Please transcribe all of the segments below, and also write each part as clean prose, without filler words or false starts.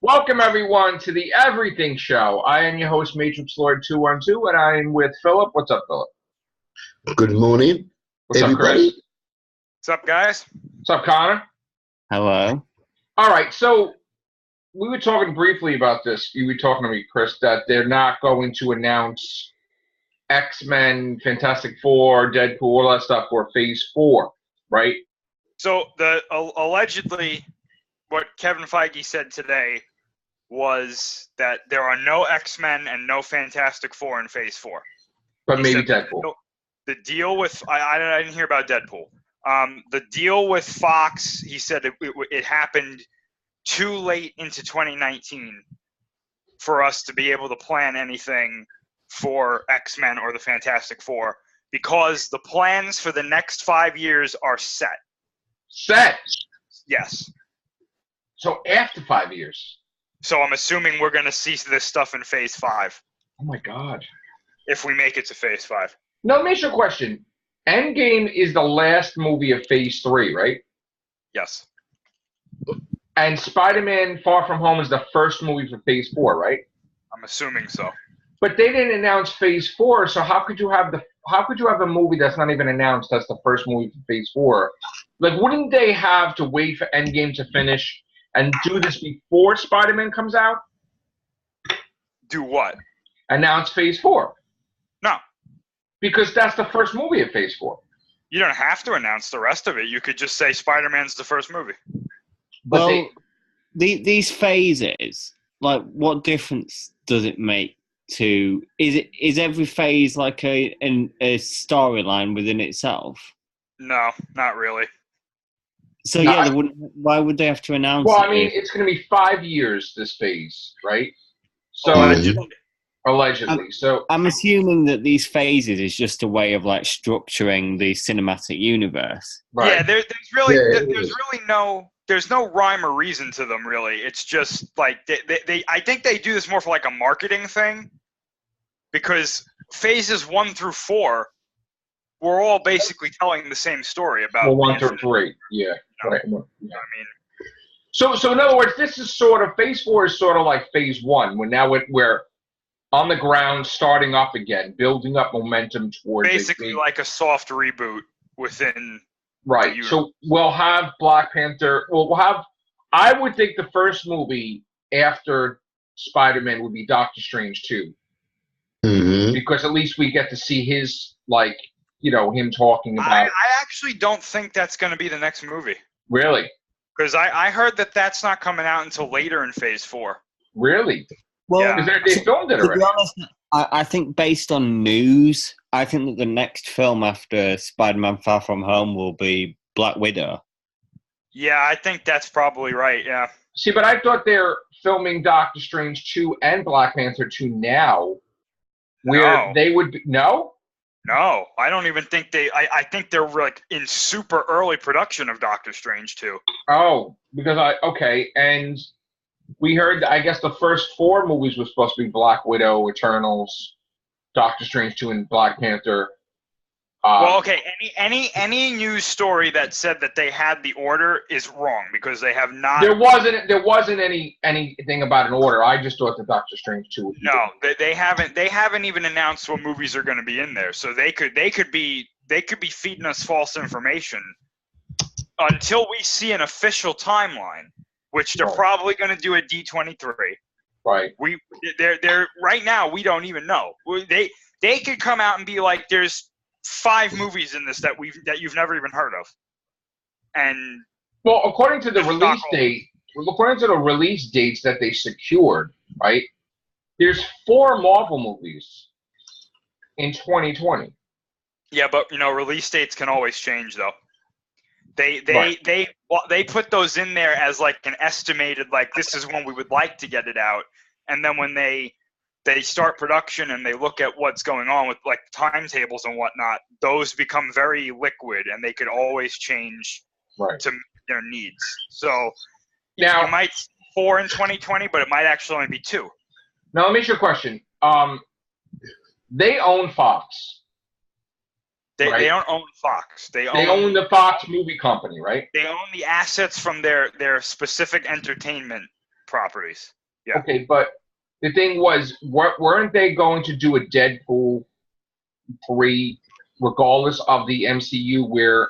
Welcome, everyone, to the Everything Show. I am your host, Matrix Lord 212, and I am with Phillip. What's up, Phillip? Good morning, What's everybody. up, Chris? What's up, guys? What's up, Connor? Hello. All right, so we were talking briefly about this. You were talking to me, Chris, that they're not going to announce X-Men, Fantastic Four, Deadpool, all that stuff for Phase 4, right? So allegedly, what Kevin Feige said today was that there are no X-Men and no Fantastic Four in Phase 4. But He maybe said Deadpool. The deal with I didn't hear about Deadpool. The deal with Fox, he said it happened too late into 2019 for us to be able to plan anything for X-Men or the Fantastic Four because the plans for the next 5 years are set. Set? Yes. So after 5 years? So I'm assuming we're going to see this stuff in Phase 5. Oh, my God. If we make it to Phase 5. Now, let me ask you a question. Endgame is the last movie of Phase 3, right? Yes. And Spider-Man Far From Home is the first movie for Phase 4, right? I'm assuming so. But they didn't announce Phase 4, so how could you have a movie that's not even announced that's the first movie for Phase 4? Like, wouldn't they have to wait for Endgame to finish and do this before Spider-Man comes out? Do what? Announce Phase 4. No. Because that's the first movie of Phase 4. You don't have to announce the rest of it. You could just say Spider-Man's the first movie. But these phases, like, what difference does it make to? Is every phase like a storyline within itself? No, not really. So why would they have to announce? Well, I mean, it's going to be 5 years this phase, right? So allegedly. So I'm assuming that these phases is just a way of like structuring the cinematic universe. Right. Yeah, there's no rhyme or reason to them, really. It's just like they I think they do this more for like a marketing thing, because phases 1 through 4 we're all basically telling the same story about. Well, 1 through 3, yeah. Right. I mean, so in other words, this is sort of Phase 4 is sort of like Phase 1, when now we're on the ground, starting up again, building up momentum towards basically like a soft reboot within. Right. So we'll have Black Panther. Well, we'll have. I would think the first movie after Spider-Man would be Doctor Strange 2, because at least we get to see his him talking about. I actually don't think that's going to be the next movie. Really? Because I heard that that's not coming out until later in Phase 4. Really? Well, because they filmed it already. To be honest, I think based on news, I think that the next film after Spider-Man Far From Home will be Black Widow. Yeah, I think that's probably right, yeah. See, but I thought they're filming Doctor Strange 2 and Black Panther 2 now, where they would be... No? No, I don't even think I think they're like in super early production of Doctor Strange 2. Oh, because and we heard, I guess the first 4 movies were supposed to be Black Widow, Eternals, Doctor Strange 2, and Black Panther. Well, okay, any news story that said that they had the order is wrong, because they have not. There wasn't anything about an order. I just thought the Doctor Strange 2 would be they haven't even announced what movies are going to be in there. So they could be feeding us false information until we see an official timeline, which they're probably going to do at D23. Right. They're right now, we don't even know. They could come out and be like, there's 5 movies in this that you've never even heard of. And well, according to the release dates that they secured, right? There's 4 Marvel movies in 2020. Yeah, but release dates can always change, though. They put those in there as like an estimated, like, this is when we would like to get it out, and then when they start production and they look at what's going on with like timetables and whatnot, those become very liquid and they could always change to their needs. So now you might see 4 in 2020, but it might actually only be 2. Now let me ask you a question. They own Fox. They don't own Fox. They own the Fox movie company, right? They own the assets from their specific entertainment properties. Yeah. Okay, but the thing was, weren't they going to do a Deadpool 3, regardless of the MCU, where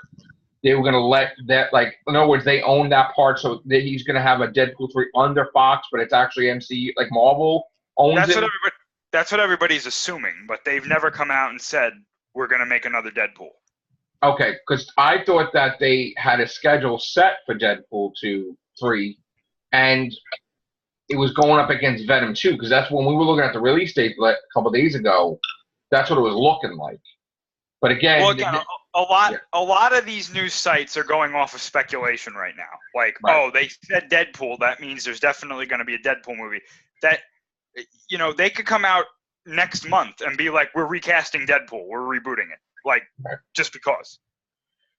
they were going to let that, like, in other words, they own that part, so that he's going to have a Deadpool 3 under Fox, but it's actually MCU, like Marvel owns it? That's what everybody's assuming, but they've never come out and said, we're going to make another Deadpool. Okay, because I thought that they had a schedule set for Deadpool 3, and it was going up against Venom 2, because that's when we were looking at the release date a couple of days ago. That's what it was looking like. But again, a lot of these news sites are going off of speculation right now. Like, right. Oh, they said Deadpool, that means there's definitely going to be a Deadpool movie. That, you know, they could come out next month and be like, we're recasting Deadpool, we're rebooting it, like, right. Just because.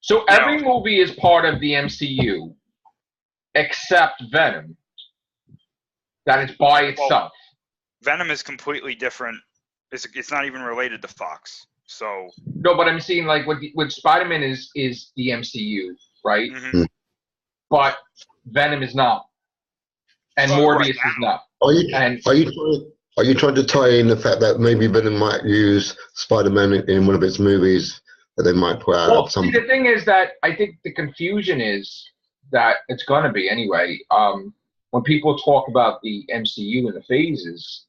So every movie is part of the MCU, except Venom. That is by itself. Well, Venom is completely different. It's not even related to Fox. So no, but I'm seeing like what Spider-Man is the MCU, right? Mm-hmm. But Venom is not, and Morbius is not. Are you trying to tie in the fact that maybe Venom might use Spider-Man in one of its movies that they might put out? Well, see, the thing is that I think the confusion is that it's going to be anyway. When people talk about the MCU and the phases,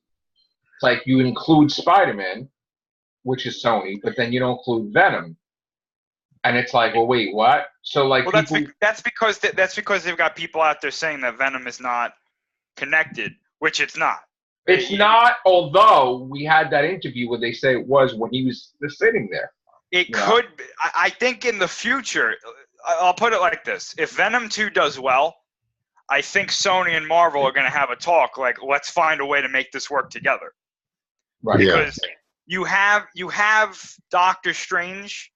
it's like you include Spider-Man, which is Sony, but then you don't include Venom, and it's like, well, wait, what? So like, well, that's because they've got people out there saying that Venom is not connected, which it's not. It's not. Although we had that interview where they say it was when he was just sitting there. It could. I think in the future, I'll put it like this: if Venom 2 does well, I think Sony and Marvel are going to have a talk. Like, let's find a way to make this work together. Right. Because you have Doctor Strange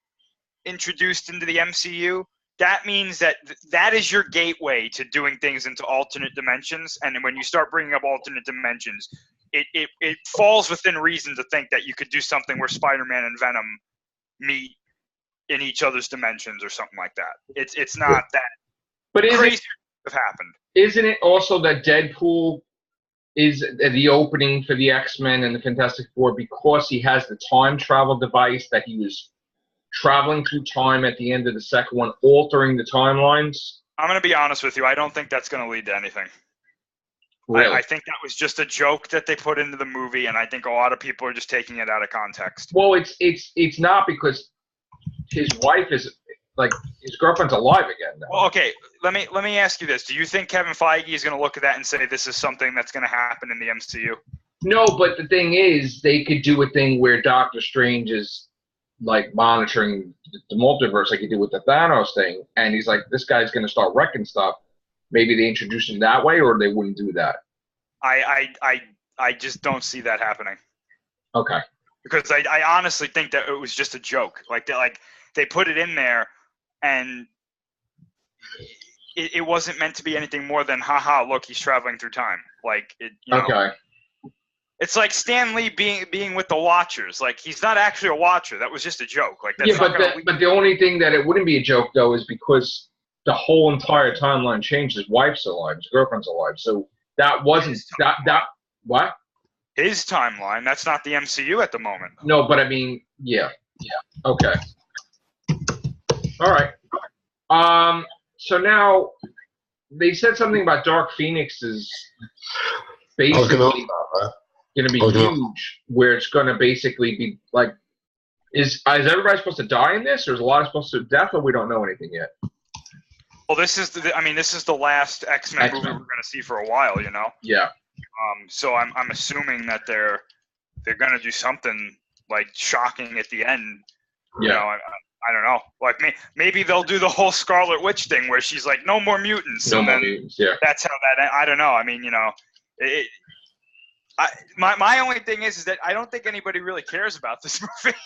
introduced into the MCU. That means that is your gateway to doing things into alternate dimensions. And when you start bringing up alternate dimensions, it falls within reason to think that you could do something where Spider-Man and Venom meet in each other's dimensions or something like that. It's not that. But crazy have happened. Isn't it also that Deadpool is the opening for the X-Men and the Fantastic Four because he has the time travel device that he was traveling through time at the end of the second one, altering the timelines? I'm going to be honest with you. I don't think that's going to lead to anything. Really? I think that was just a joke that they put into the movie, and I think a lot of people are just taking it out of context. Well, it's not, because his wife is, like, his girlfriend's alive again now. Well, okay, let me ask you this. Do you think Kevin Feige is going to look at that and say this is something that's going to happen in the MCU? No, but the thing is, they could do a thing where Doctor Strange is, like, monitoring the multiverse like he did with the Thanos thing, and he's like, this guy's going to start wrecking stuff. Maybe they introduce him that way, or they wouldn't do that. I just don't see that happening. Okay. Because I honestly think that it was just a joke. Like they put it in there, and it wasn't meant to be anything more than, haha, look, he's traveling through time. Like it. You know, okay. It's like Stan Lee being with the Watchers. Like, he's not actually a Watcher. That was just a joke. Like, that's but the only thing that it wouldn't be a joke, though, is because the whole entire timeline changed. His wife's alive. His girlfriend's alive. So that wasn't that what? His timeline. That's not the MCU at the moment. No, but I mean, yeah. Okay. All right. So now they said something about Dark Phoenix is basically going to be huge, where it's going to basically be like, is everybody supposed to die in this, or is a lot supposed to death, or we don't know anything yet? Well, this is the last X-Men movie we're going to see for a while, you know. Yeah. So I'm assuming that they're going to do something like shocking at the end. Yeah. You know, I don't know. Like maybe they'll do the whole Scarlet Witch thing where she's like, no more mutants. No more mutants. Yeah. That's how that. I don't know. I mean, you know, my only thing is that I don't think anybody really cares about this movie.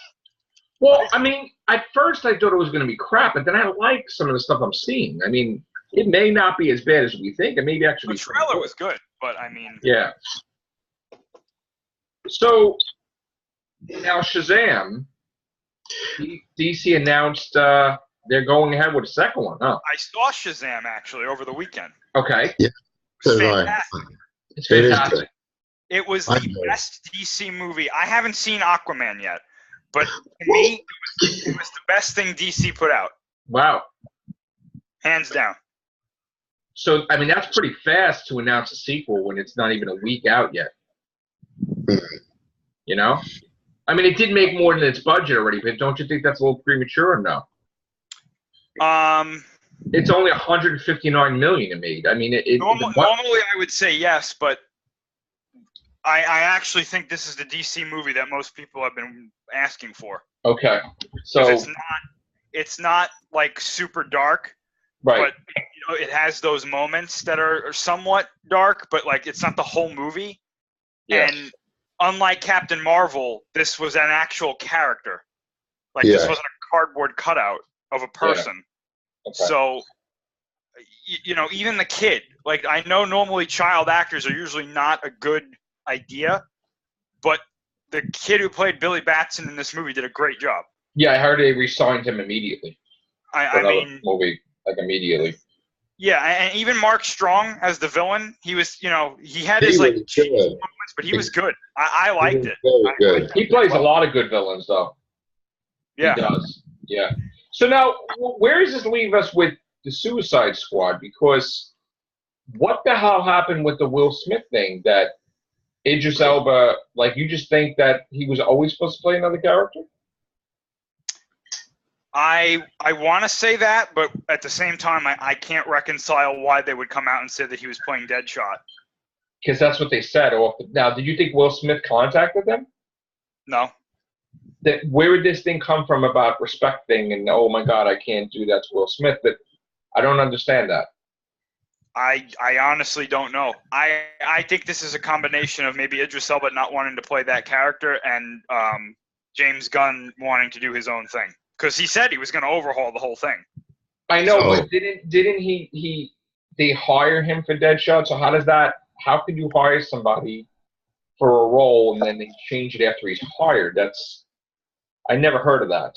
Well, I mean, at first I thought it was going to be crap, but then I like some of the stuff I'm seeing. I mean, it may not be as bad as we think. It may be actually. The trailer was good, but I mean. Yeah. So now Shazam, DC announced they're going ahead with a second one. Huh? I saw Shazam actually over the weekend. Okay. Yeah. It was fantastic. It's It is fantastic. good. It was I the know. best DC movie. I haven't seen Aquaman yet, but to me, it was the best thing DC put out, Wow. hands down. So, I mean, that's pretty fast to announce a sequel when it's not even a week out yet. You know? I mean, it did make more than its budget already, but don't you think that's a little premature or no? It's only $159 million it made. I mean, Normally I would say yes, but I actually think this is the DC movie that most people have been asking for. Okay. So it's not like super dark, right. but it has those moments that are somewhat dark, but like it's not the whole movie. Yes. And unlike Captain Marvel, this was an actual character. Like this wasn't a cardboard cutout of a person. Yeah. Okay. So, even the kid, like I know normally child actors are usually not a good idea, but the kid who played Billy Batson in this movie did a great job. Yeah, I heard they re-signed him immediately. I mean, movie, like immediately. Yeah, and even Mark Strong as the villain, he was, he had his like moments, but he was good. I liked it. Very good. He plays a lot of good villains, though. Yeah. He does. Yeah. So now, where does this leave us with the Suicide Squad? Because what the hell happened with the Will Smith thing that Idris Elba, like, you just think that he was always supposed to play another character? I want to say that, but at the same time, I can't reconcile why they would come out and say that he was playing Deadshot. Because that's what they said. Now, did you think Will Smith contacted them? No. Where did this thing come from about respecting and, oh my God, I can't do that to Will Smith? But I don't understand that. I honestly don't know. I think this is a combination of maybe Idris Elba not wanting to play that character and James Gunn wanting to do his own thing. Because he said he was going to overhaul the whole thing. I know, but didn't they hire him for Deadshot? So how could you hire somebody for a role and then they change it after he's hired? I never heard of that.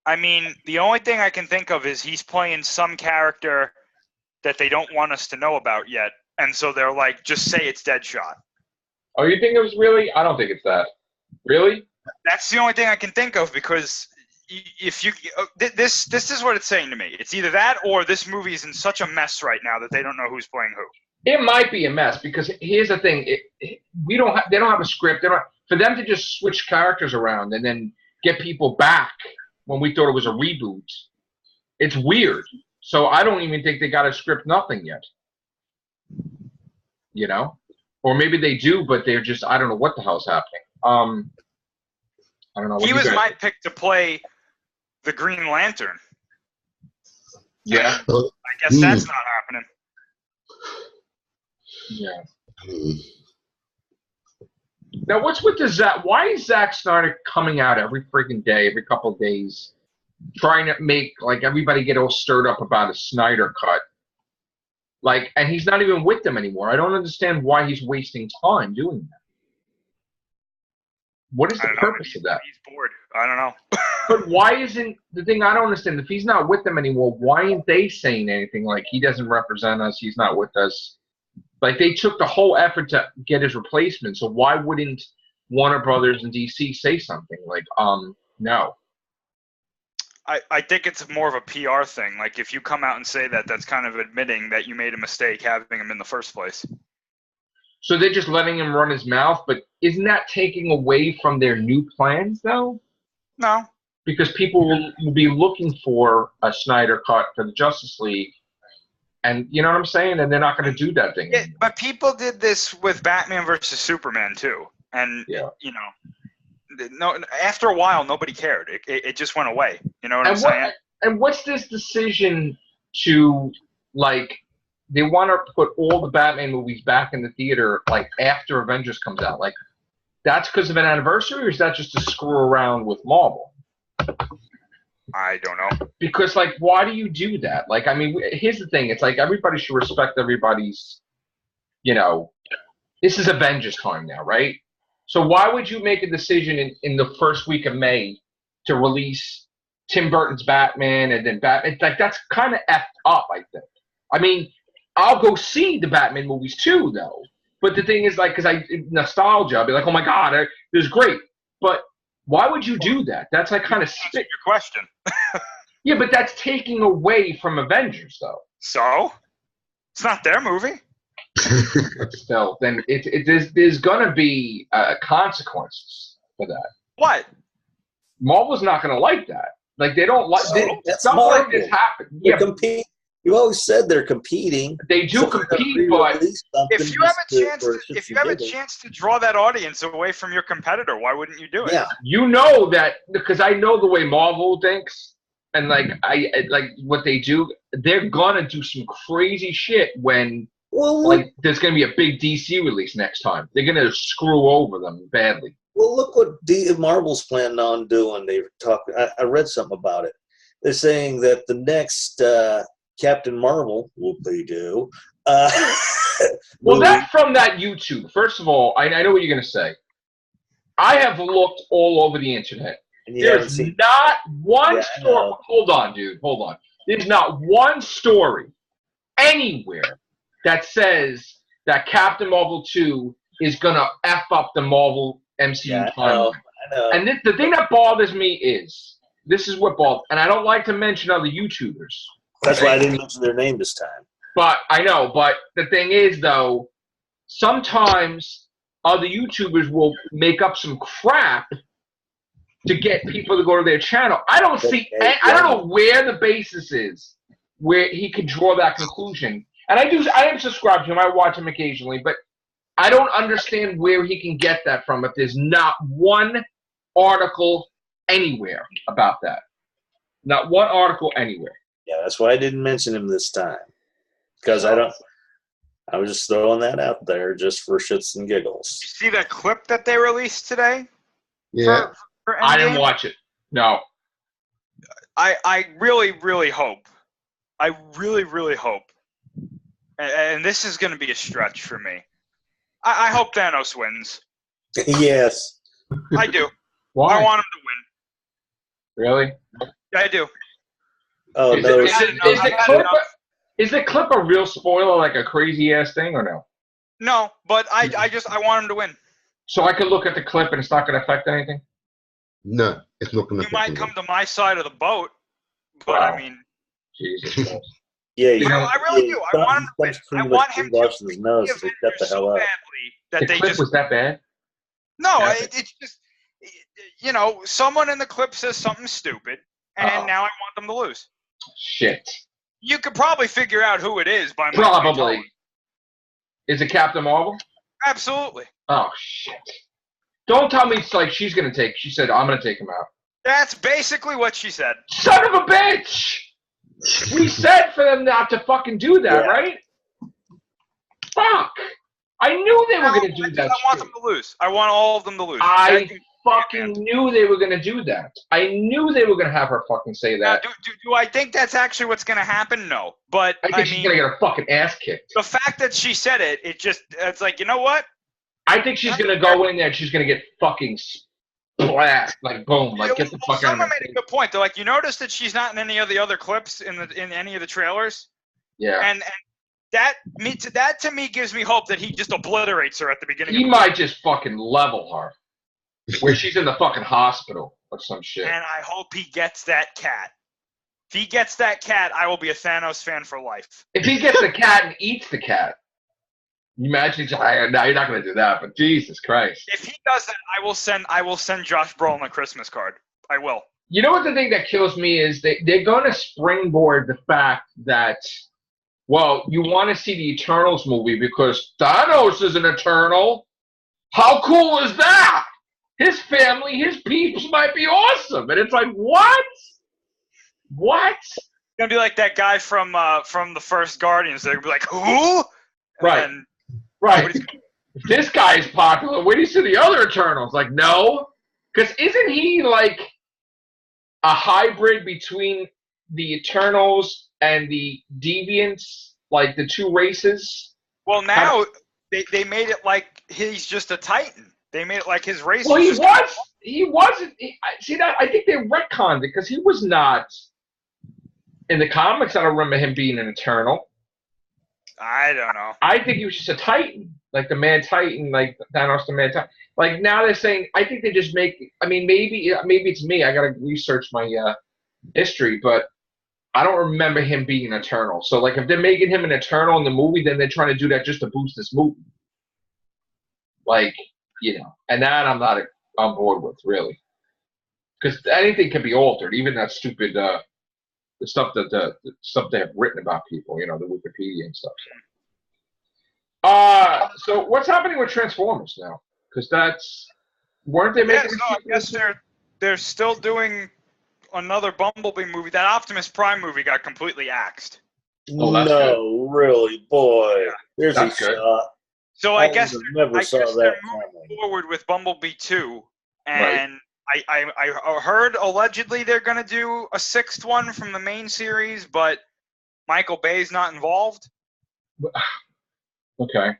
I mean, the only thing I can think of is he's playing some character that they don't want us to know about yet. And so they're like, just say it's Deadshot. Oh, you think it was really? I don't think it's that. Really? That's the only thing I can think of because if you this is what it's saying to me. It's either that or this movie is in such a mess right now that they don't know who's playing who. It might be a mess because here's the thing: they don't have a script. For them to just switch characters around and then get people back when we thought it was a reboot. It's weird. So I don't even think they got a script, nothing yet. Or maybe they do, but they're just I don't know what the hell's happening. I don't know. He was my pick to play the Green Lantern. Yeah. I guess that's not happening. Yeah. Now, what's with the Zack? Why is Zack Snyder coming out every freaking day, every couple of days, trying to make like everybody get all stirred up about a Snyder cut? Like, and he's not even with them anymore. I don't understand why he's wasting time doing that. What is the purpose of that? He's bored. I don't know. But why isn't the thing I don't understand? If he's not with them anymore, why aren't they saying anything like he doesn't represent us? He's not with us. Like they took the whole effort to get his replacement. So why wouldn't Warner Brothers and DC say something like, no? I think it's more of a PR thing. Like if you come out and say that, that's kind of admitting that you made a mistake having him in the first place. So they're just letting him run his mouth, but isn't that taking away from their new plans, though? No. Because people will be looking for a Snyder cut for the Justice League, and you know what I'm saying? And they're not going to do that thing. But people did this with Batman versus Superman, too. And, no, after a while, nobody cared. It just went away. You know what I'm saying? And what's this decision to, like, they want to put all the Batman movies back in the theater, like, after Avengers comes out? Like, that's because of an anniversary, or is that just to screw around with Marvel? I don't know. Because, like, why do you do that? Like, I mean, here's the thing. It's like everybody should respect everybody's, this is Avengers time now, right? So why would you make a decision in the first week of May to release Tim Burton's Batman and then Batman? It's like, that's kind of effed up, I think. I mean, I'll go see the Batman movies too, though. But the thing is, like, because nostalgia, I'll be like, oh my god, this is great. But why would you do that? That's like kind of Your question. Yeah, but that's taking away from Avengers, though. So it's not their movie. But still, then there's gonna be consequences for that. What? Marvel's not gonna like that. Like they don't like that's stuff Marvel. like this happen. Yeah, you always said they're competing. They do compete, but if you have a chance to draw that audience away from your competitor, why wouldn't you do it? Yeah, you know that because I know the way Marvel thinks, and like I like what they do. They're gonna do some crazy shit when like there's gonna be a big DC release next time. They're gonna screw over them badly. Well, look what Marvel's planning on doing. They were talking. I read something about it. They're saying that the next Captain Marvel, what they do. Well, that's from that YouTube. First of all, I know what you're going to say. I have looked all over the internet. There's not one story. Hold on, dude. Hold on. There's not one story anywhere that says that Captain Marvel 2 is going to F up the Marvel MCU timeline. I know. And the thing that bothers me is, this is what bothers, and I don't like to mention other YouTubers. That's why I didn't mention their name this time. But I know. But the thing is, though, sometimes other YouTubers will make up some crap to get people to go to their channel. I don't see. I don't know where the basis is where he can draw that conclusion. And I am subscribed to him. I watch him occasionally, but I don't understand where he can get that from if there's not one article anywhere about that. Not one article anywhere. Yeah, that's why I didn't mention him this time. Because I was just throwing that out there just for shits and giggles. You see that clip that they released today? Yeah. For I didn't watch it. No. I really, really hope. I really, really hope. And this is going to be a stretch for me. I hope Thanos wins. Yes. I do. Why? I want him to win. Really? I do. Oh, no. Is the clip a real spoiler, like a crazy ass thing, or no? No, but I want him to win. So I could look at the clip and it's not going to affect anything? No, it's not going to. You might come to my side of the boat, but Wow. I mean, Jesus Christ. Yeah, I really do. I want him to win. I want him to wash his nose. give So cut the hell so out. badly that The they clip just was that bad? no. Yeah. It's just someone in the clip says something stupid, and now I want them to lose. Shit. You could probably figure out who it is by my Probably. Is it Captain Marvel? Absolutely. Oh, shit. Don't tell me it's like she said, I'm going to take him out. That's basically what she said. Son of a bitch! We said for them not to fucking do that, right? Fuck! I knew they were going to do that. I want them to lose. I want all of them to lose. I fucking knew they were going to do that. I knew they were going to have her fucking say that. Now, do I think that's actually what's going to happen? No. But I think she's going to get her fucking ass kicked. The fact that she said it, it's like, you know what? I think she's going to go in there and she's going to get fucking splat. Like, boom. Like, get the fuck out of Someone here. made a good point. They're like, you notice that she's not in any of the other clips in any of the trailers? Yeah. And that to me gives me hope that he just obliterates her at the beginning. He might just fucking level her. Where she's in the fucking hospital or some shit. And I hope he gets that cat. If he gets that cat, I will be a Thanos fan for life. If he gets the cat and eats the cat, you imagine? No, you're not going to do that. But Jesus Christ! If he does that, I will send Josh Brolin a Christmas card. I will. You know what the thing that kills me is they're going to springboard the fact that, well, you want to see the Eternals movie because Thanos is an Eternal. How cool is that? His family, his peeps might be awesome. And it's like, what? What? It's going to be like that guy from the first Guardians. They're going to be like, who? Right. Right. If this guy is popular, where do you see the other Eternals? Like, no. Because isn't he like a hybrid between the Eternals and the Deviants? Like the two races? Well, now they made it like he's just a Titan. They made it like his race. Well, he wasn't. See that? I think they retconned it because he was not in the comics. I don't remember him being an Eternal. I don't know. I think he was just a Titan. like the Man Titan, like Thanos the Man Titan. Like now they're saying, I think they just make. I mean, maybe it's me. I gotta research my history, but I don't remember him being an Eternal. So like, if they're making him an Eternal in the movie, then they're trying to do that just to boost this movie. Like, and that I'm not on board with, really, because anything can be altered, even that stupid the stuff that the stuff they have written about people, the Wikipedia and stuff. So what's happening with Transformers now? Because weren't they making? I guess they're still doing another Bumblebee movie. That Optimus Prime movie got completely axed. Oh, that's good. Really, boy. Yeah. There's that's a good. shot. So I guess they're moving forward with Bumblebee 2, and I heard allegedly they're going to do a 6th one from the main series, but Michael Bay's not involved. Okay.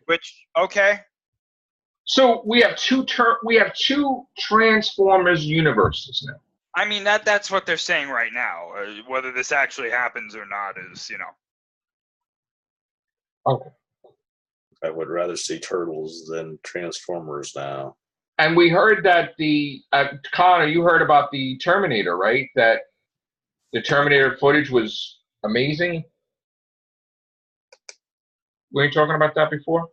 Okay. So we have two Transformers universes now. I mean that's what they're saying right now. Whether this actually happens or not is, Okay. I would rather see Turtles than Transformers now. And we heard that Connor, you heard about the Terminator, right? That the Terminator footage was amazing. We ain't talking about that before?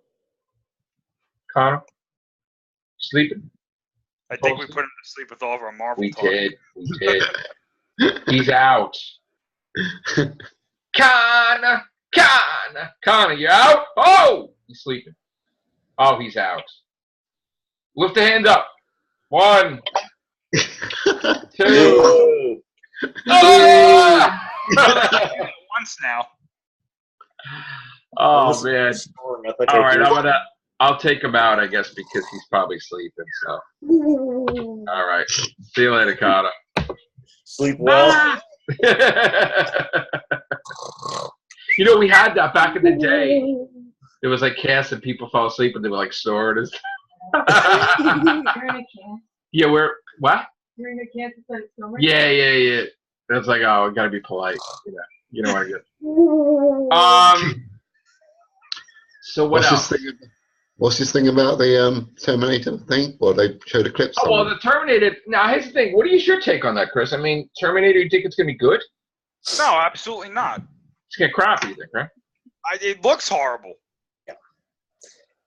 Connor? Sleeping. I think we put him to sleep with all of our Marvel talk. We did. He's out. Connor, you out? Oh! He's sleeping. Oh, he's out. Lift the hand up. 1, 2. Ah! Once now. Oh man! All right, I'll take him out, I guess, because he's probably sleeping. So, all right. See you later, Connor. Sleep well. We had that back in the day. It was like cast and people fell asleep and they were like snoring. You're in a camp. Yeah, what? You're in a camp to start snoring? Yeah. It's like, oh, I gotta be polite. You know what I get. So what else? What's this thing about the Terminator thing? Well, they showed a clip. Oh, well, the Terminator. Now, here's the thing. What is your take on that, Chris? I mean, Terminator, you think it's going to be good? No, absolutely not. It's going to get crappy, you think, right? It looks horrible. Yeah.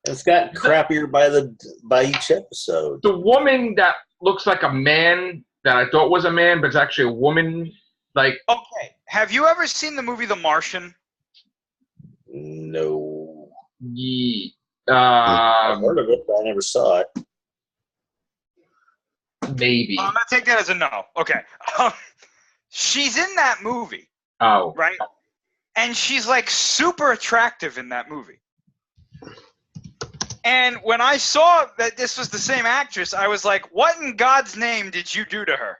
It's gotten crappier by each episode. The woman that looks like a man that I thought was a man, but it's actually a woman, like... Okay. Have you ever seen the movie The Martian? No. Yeah. I've heard of it, but I never saw it. Maybe. I'm going to take that as a no. Okay. She's in that movie. Oh. Right? And she's like super attractive in that movie. And when I saw that this was the same actress, I was like, what in God's name did you do to her?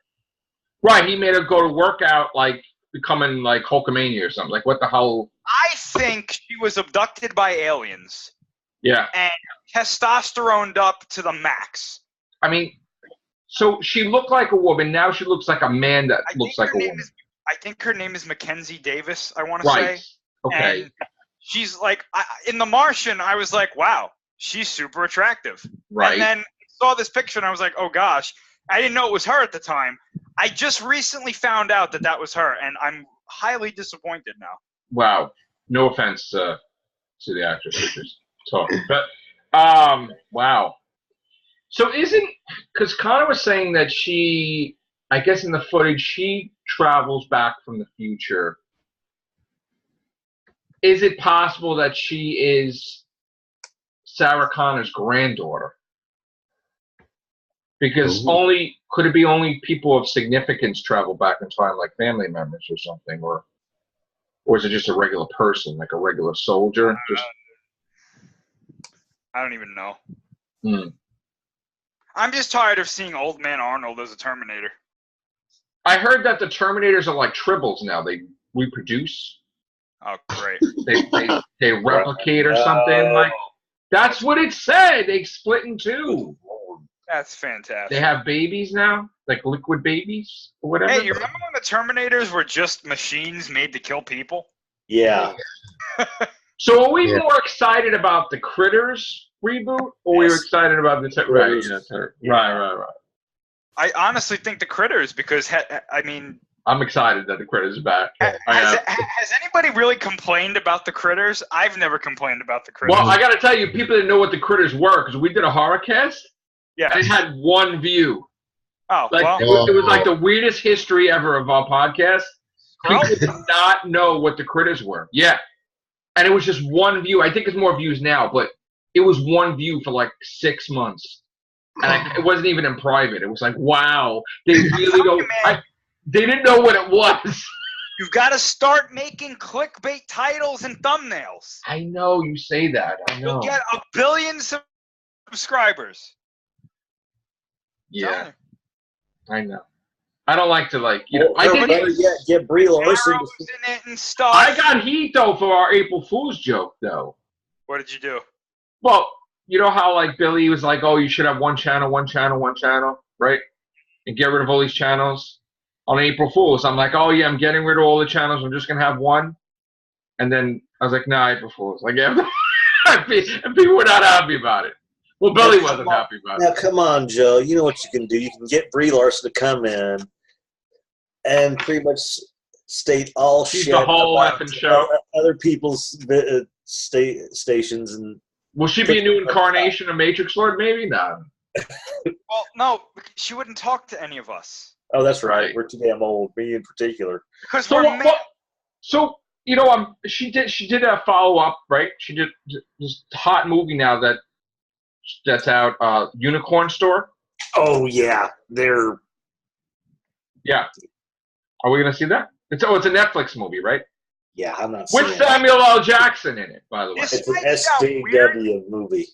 Right. He made her go to work out like becoming like Hulkamania or something. Like, what the hell? I think she was abducted by aliens. Yeah. And testosteroned up to the max. I mean, so she looked like a woman. Now she looks like a man that looks like a woman. I think her name is Mackenzie Davis, I want to say. Okay. And she's like, in The Martian, I was like, wow, she's super attractive. Right. And then I saw this picture and I was like, oh gosh, I didn't know it was her at the time. I just recently found out that was her, and I'm highly disappointed now. Wow. No offense to the actress who just talked. But, wow. So because Connor was saying that she, I guess in the footage, she travels back from the future. Is it possible that she is Sarah Connor's granddaughter? Because could it be only people of significance travel back in time, like family members or something, or is it just a regular person, like a regular soldier? I don't even know. Hmm. I'm just tired of seeing Old Man Arnold as a Terminator. I heard that the Terminators are like tribbles now. They reproduce. Oh, great. They replicate or something like. That's what it said. They split in two. That's fantastic. They have babies now, like liquid babies or whatever. Hey, you remember when the Terminators were just machines made to kill people? Yeah. So are we more excited about the critters reboot, or we were excited about the right? Yes, right. I honestly think the Critters because I mean. I'm excited that the Critters are back. Has anybody really complained about the Critters? I've never complained about the Critters. Well, I got to tell you, people didn't know what the Critters were because we did a horror cast. Yeah. And it had one view. Oh, like, well. It was like the weirdest history ever of our podcast. People did not know what the Critters were. Yeah. And it was just one view. I think it's more views now, but it was one view for like 6 months. And it wasn't even in private. It was like, wow. They really don't. They didn't know what it was. You've got to start making clickbait titles and thumbnails. I know you say that. I know. You'll get 1 billion subscribers. Yeah. I know. I don't like to I think get Brie Larson in it and stuff. I got heat though for our April Fool's joke though. What did you do? Well, you know how Billy was like, "Oh, you should have one channel, right? And get rid of all these channels." On April Fool's, I'm like, "Oh yeah, I'm getting rid of all the channels. I'm just gonna have one." And then I was like, "Nah, April Fool's." Like, yeah, and people were not happy about it. Well, Billy wasn't happy about it. Now, come on, Joe. You know what you can do. You can get Brie Larson to come in and pretty much state all shit the whole about effing show. Other people's stations. And will she be a new incarnation of Matrix Lord? Maybe not. Well, no, she wouldn't talk to any of us. Oh, that's right. We're too damn old. Me in particular. Because she did a follow up, right? She did this hot movie now that's out, Unicorn Store. Oh yeah, Yeah. Are we gonna see that? It's a Netflix movie, right? Yeah, I'm not. With Samuel L. Jackson in it, by the way. It's an SJW movie.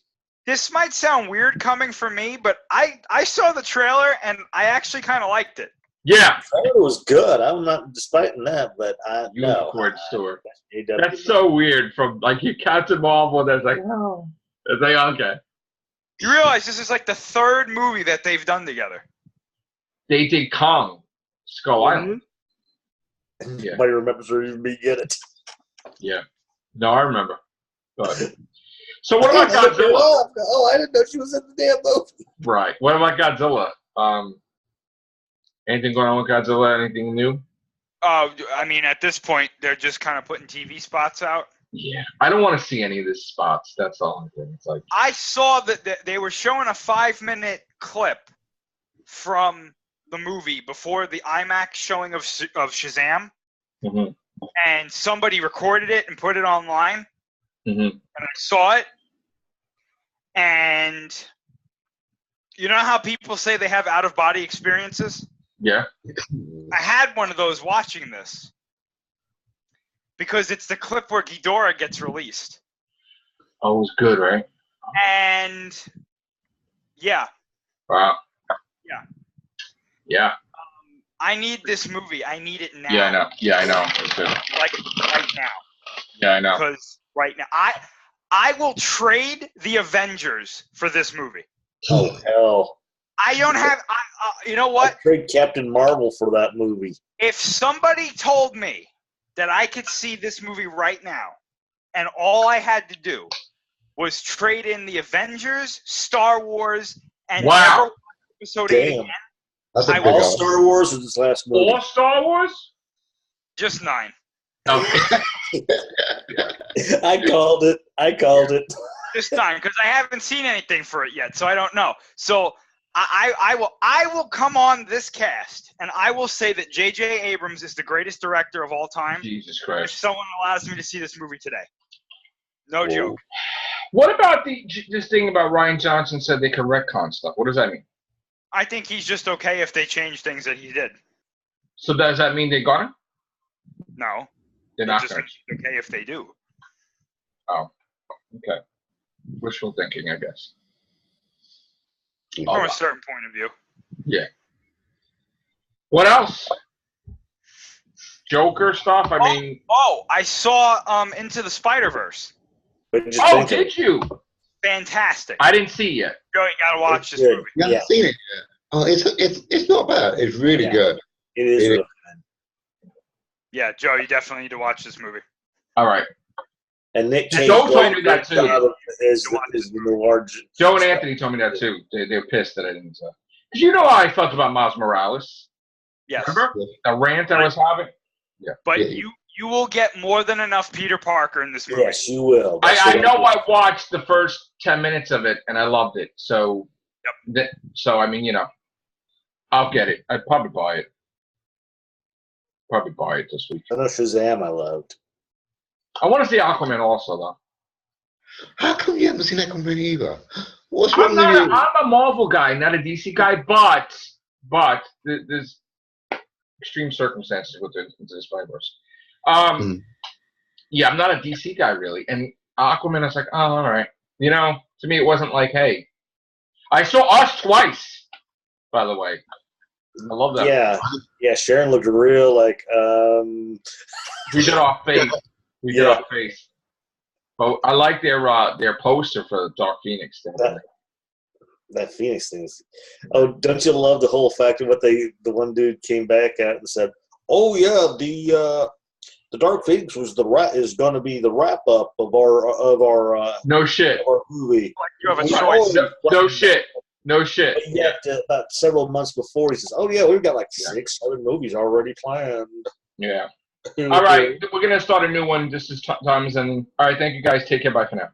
This might sound weird coming from me, but I saw the trailer and I actually kind of liked it. Yeah. The trailer was good. I'm not disputing that, but Unicorn Store. That's so weird. From you Captain Marvel, there's oh. It's okay. You realize this is the third movie that they've done together. They did Kong, Skull Island. Yeah. Nobody remembers her even being in it. Yeah. No, I remember. But so what about Godzilla? Oh, I didn't know she was in the damn movie. Right. What about Godzilla? Anything going on with Godzilla? Anything new? I mean, at this point, they're just kind of putting TV spots out. Yeah, I don't want to see any of these spots. That's all I'm saying. It's I saw that they were showing a 5-minute clip from the movie before the IMAX showing of Shazam, and somebody recorded it and put it online, and I saw it, and you know how people say they have out-of-body experiences? Yeah. I had one of those watching this. Because it's the clip where Ghidorah gets released. Oh, it was good, right? And yeah. Wow. Yeah. Yeah. I need this movie. I need it now. Yeah, I know. Right now. Yeah, I know. Because right now, I will trade the Avengers for this movie. Oh hell! I don't have. You know what? I'd trade Captain Marvel for that movie. If somebody told me that I could see this movie right now, and all I had to do was trade in the Avengers, Star Wars, and never watch Episode 8 again. That's a all Star Wars or this last movie? All Star Wars? Just 9. Okay. I called it. Just 9, because I haven't seen anything for it yet, so I don't know. So I will come on this cast and I will say that J.J. Abrams is the greatest director of all time. Jesus Christ! If someone allows me to see this movie today, no joke. What about this thing about Ryan Johnson said they can retcon stuff? What does that mean? I think he's just okay if they change things that he did. So does that mean they're gonna? No, they're not just gonna. Okay if they do. Oh, okay. Wishful thinking, I guess. From a certain point of view. Yeah. What else? Joker stuff? I mean... Oh, I saw Into the Spider-Verse. Oh, did you? Fantastic. I didn't see it yet. Joey, you gotta watch this movie. You haven't seen it yet? Oh, it's not bad. It's really good. It is really good. Yeah, Joe, you definitely need to watch this movie. All right. And Nick Cage Joe told me that too. Is the large. Joe and Anthony told me that too. They're pissed that I didn't say. Because you know how I felt about Miles Morales. Yes. Remember the rant I was having? Yeah. But you will get more than enough Peter Parker in this movie. Yes, you will. I know I watched the first 10 minutes of it and I loved it. So, so I mean, I'll get it. I'd probably buy it. Probably buy it this week. I know Shazam I loved. I want to see Aquaman also, though. How come you haven't seen Aquaman either? What's I'm wrong with you? a Marvel guy, not a DC guy, but there's extreme circumstances with the Spider-Verse. Yeah, I'm not a DC guy really, and Aquaman is like, oh, all right. To me, it wasn't like, hey, I saw Us twice, by the way. I love that. Yeah. Sharon looked real like. We did off face. We did off face. But I like their poster for Dark Phoenix. That Phoenix thing. Oh, don't you love the whole fact of what the one dude came back at and said, "Oh yeah, the Dark Phoenix is going to be the wrap up of our no shit of our movie." Like you have a choice. No shit. But yet, about several months before, he says, "Oh yeah, we've got like 6 other movies already planned." Yeah. All right, we're gonna start a new one. This is times and all right. Thank you guys. Take care. Bye for now.